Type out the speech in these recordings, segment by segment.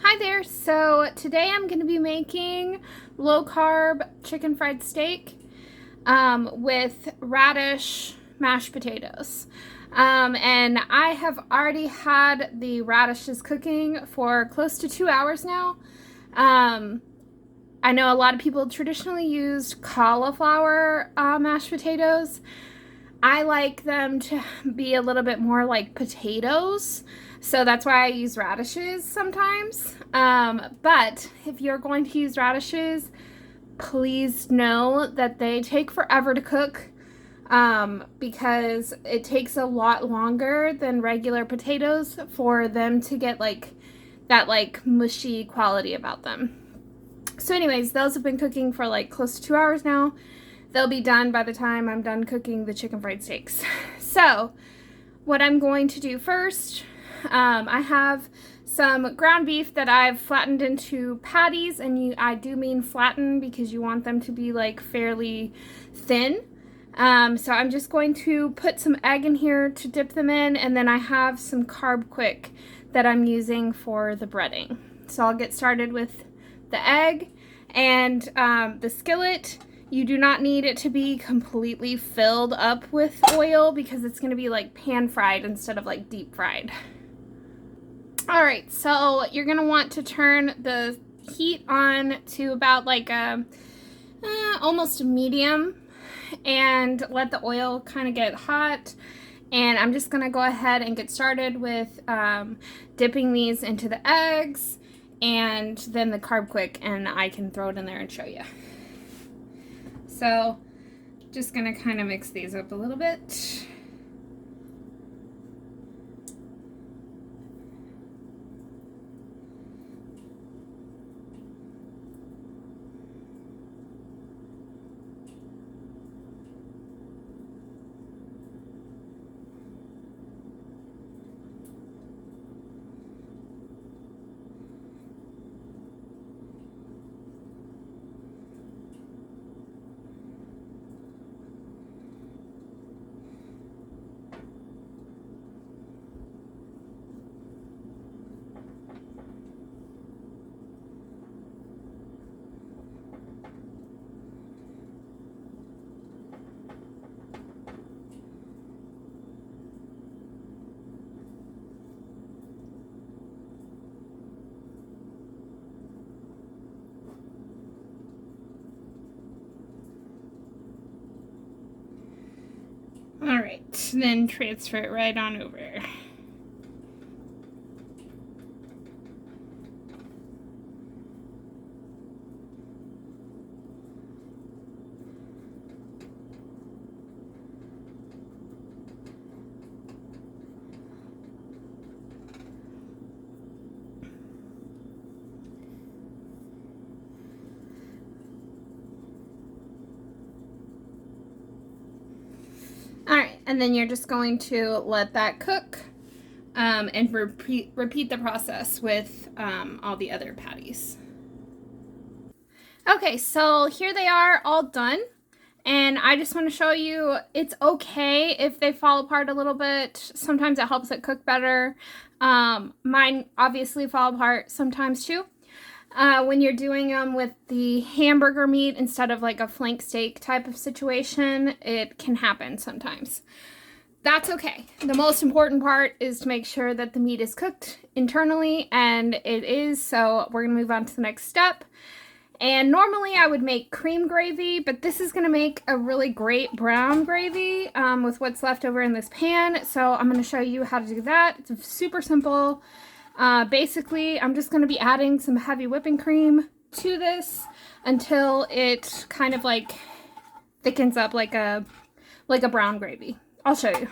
Hi there. So today I'm going to be making low-carb chicken fried steak with radish mashed potatoes. And I have already had the radishes cooking for close to 2 hours now. I know a lot of people traditionally used cauliflower mashed potatoes. I like them to be a little bit more like potatoes, so that's why I use radishes sometimes. But if you're going to use radishes, please know that they take forever to cook because it takes a lot longer than regular potatoes for them to get like that mushy quality about them. So anyways, those have been cooking for like close to 2 hours now. They'll be done by the time I'm done cooking the chicken fried steaks. So what I'm going to do first, I have some ground beef that I've flattened into patties, and I do mean flatten because you want them to be like fairly thin. So I'm just going to put some egg in here to dip them in, and then I have some Carbquik that I'm using for the breading. So I'll get started with the egg and the skillet. You do not need it to be completely filled up with oil because it's going to be like pan fried instead of like deep fried. Alright, so you're going to want to turn the heat on to about like almost a medium and let the oil kind of get hot. And I'm just going to go ahead and get started with dipping these into the eggs and then the Carbquik, and I can throw it in there and show you. So, just gonna kind of mix these up a little bit. Alright, then transfer it right on over. Alright, and then you're just going to let that cook and repeat the process with all the other patties. Okay, so here they are all done. And I just want to show you it's okay if they fall apart a little bit. Sometimes it helps it cook better. Mine obviously fall apart sometimes too. When you're doing them with the hamburger meat instead of like a flank steak type of situation, it can happen sometimes. That's okay. The most important part is to make sure that the meat is cooked internally, and it is, so we're going to move on to the next step. And normally I would make cream gravy, but this is going to make a really great brown gravy with what's left over in this pan. So I'm going to show you how to do that. It's super simple. Basically, I'm just going to be adding some heavy whipping cream to this until it kind of like thickens up like a brown gravy. I'll show you.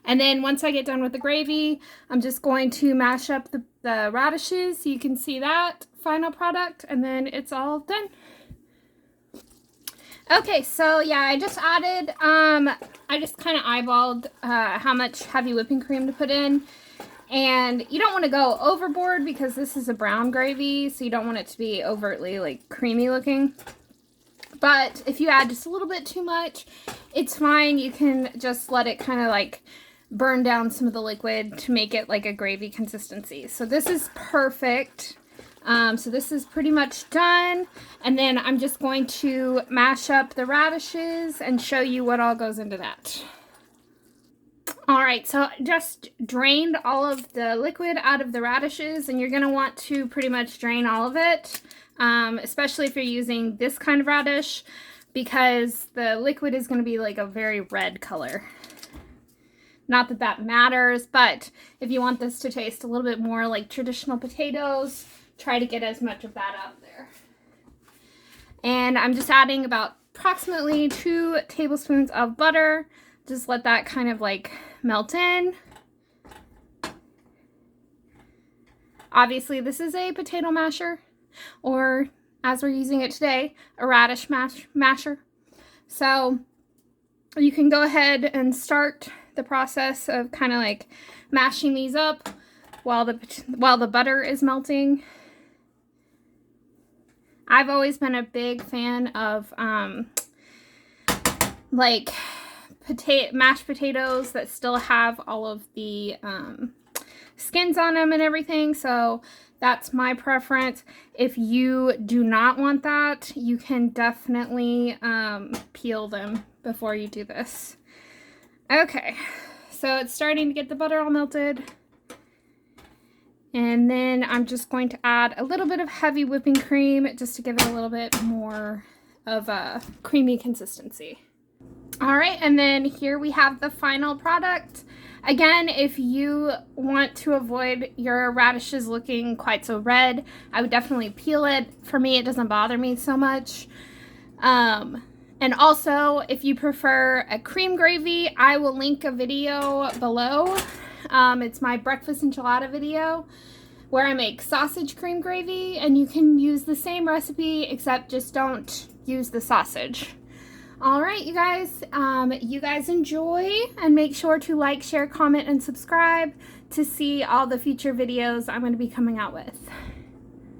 And then once I get done with the gravy, I'm just going to mash up the radishes so you can see that final product, and then it's all done. Okay, so yeah, I just added, I just kind of eyeballed how much heavy whipping cream to put in. And you don't want to go overboard because this is a brown gravy, so you don't want it to be overtly like creamy looking. But if you add just a little bit too much, it's fine. You can just let it kind of like burn down some of the liquid to make it like a gravy consistency. So this is perfect. So this is pretty much done. And then I'm just going to mash up the radishes and show you what all goes into that. All right, so just drained all of the liquid out of the radishes, and you're gonna want to pretty much drain all of it, especially if you're using this kind of radish, because the liquid is gonna be like a very red color. Not that that matters, but if you want this to taste a little bit more like traditional potatoes, try to get as much of that out there. And I'm just adding about approximately 2 tablespoons of butter. Just let that kind of like melt in. Obviously, this is a potato masher, or as we're using it today, a radish masher. So you can go ahead and start the process of kind of like mashing these up while the butter is melting. I've always been a big fan of like mashed potatoes that still have all of the skins on them and everything, so that's my preference. If you do not want that, you can definitely peel them before you do this. Okay, so it's starting to get the butter all melted. And then I'm just going to add a little bit of heavy whipping cream just to give it a little bit more of a creamy consistency. All right, and then here we have the final product. Again, if you want to avoid your radishes looking quite so red, I would definitely peel it. For me, it doesn't bother me so much. And also, if you prefer a cream gravy, I will link a video below. It's my breakfast enchilada video where I make sausage cream gravy, and you can use the same recipe except just don't use the sausage. All right, you guys enjoy, and make sure to like, share, comment, and subscribe to see all the future videos I'm going to be coming out with.